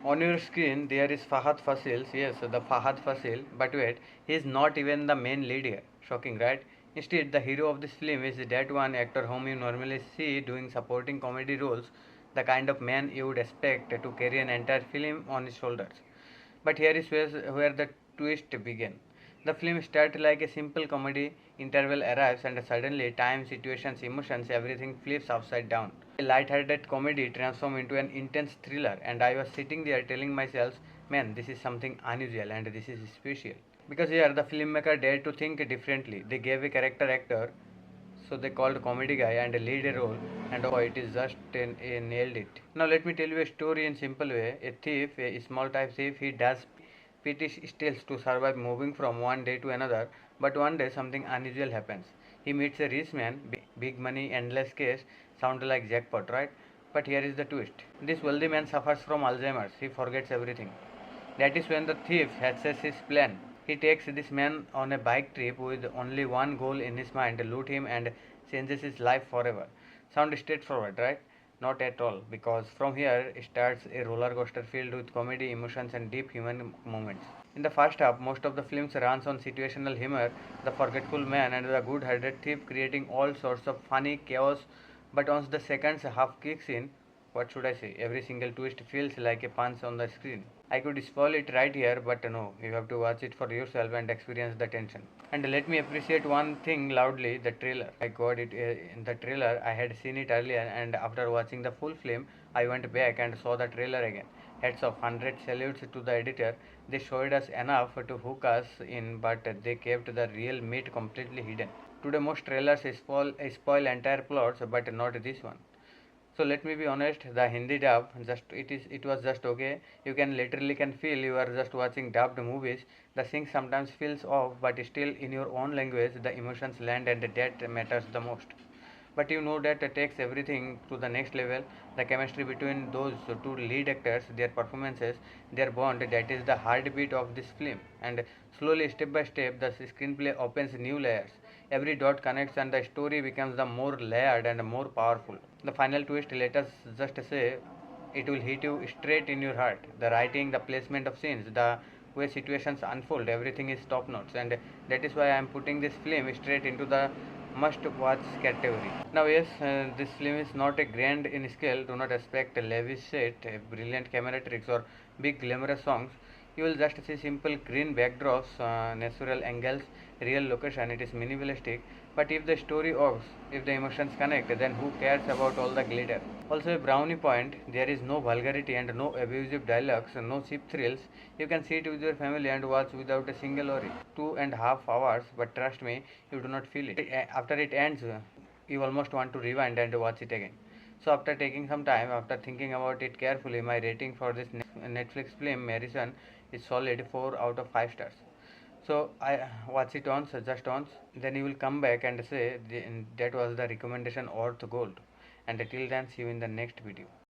On your screen, there is Fahadh Faasil, yes, the Fahadh Faasil, but wait, he is not even the main lead here. Shocking, right? Instead, the hero of this film is that one actor whom you normally see doing supporting comedy roles, the kind of man you would expect to carry an entire film on his shoulders. But here is where the twist begins. The film starts like a simple comedy, interval arrives, and suddenly time, situations, emotions, everything flips upside down. A light-hearted comedy transforms into an intense thriller, and I was sitting there telling myself, man, this is something unusual and this is special. Because here the filmmaker dared to think differently. They gave a character actor, so they called comedy guy and lead a role, and oh, it is just nailed it. Now let me tell you a story in simple way. A thief, a small type thief, he does petty steals to survive, moving from one day to another. But one day something unusual happens. He meets a rich man, big money, endless case. Sound like jackpot, right? But here is the twist. This wealthy man suffers from Alzheimer's. He forgets everything. That is when the thief hatches his plan. He takes this man on a bike trip with only one goal in his mind: loot him and changes his life forever. Sound straightforward, right? Not at all, because from here starts a roller coaster filled with comedy, emotions, and deep human moments. In the first half, most of the film runs on situational humor, the forgetful man and the good-hearted thief creating all sorts of funny chaos. But once the second half kicks in, what should I say? Every single twist feels like a punch on the screen. I could spoil it right here, but no, you have to watch it for yourself and experience the tension. And let me appreciate one thing loudly: the trailer. I got it in the trailer. I had seen it earlier, and after watching the full film, I went back and saw the trailer again. Heads of 100 salutes to the editor. They showed us enough to hook us in, but they kept the real meat completely hidden. Today, most trailers spoil entire plots, but not this one. So let me be honest, the Hindi dub it was just okay. You can literally can feel you are just watching dubbed movies. The sync sometimes feels off, but still in your own language the emotions land, and that matters the most. But you know that it takes everything to the next level. The chemistry between those two lead actors, their performances, their bond, that is the heartbeat of this film. And slowly, step by step, the screenplay opens new layers. Every dot connects and the story becomes the more layered and more powerful. The final twist, let us just say, it will hit you straight in your heart. The writing, the placement of scenes, the way situations unfold, everything is top notch, and that is why I am putting this film straight into the must watch category. Now, yes, this film is not a grand in scale. Do not expect a lavish set, brilliant camera tricks, or big glamorous songs. You will just see simple green backdrops, natural angles, real location. It is minimalistic, but if the story works, if the emotions connect, then who cares about all the glitter? Also, a brownie point: there is no vulgarity and no abusive dialogues, no cheap thrills. You can sit with your family and watch without a single worry. 2.5 hours, but trust me, you do not feel it. After it ends, you almost want to rewind and watch it again. So, after taking some time, after thinking about it carefully, my rating for this Netflix film, Maareesan, is solid 4 out of 5 stars. So I watch it once, just once, then you will come back and say that was the recommendation worth gold. And till then, see you in the next video.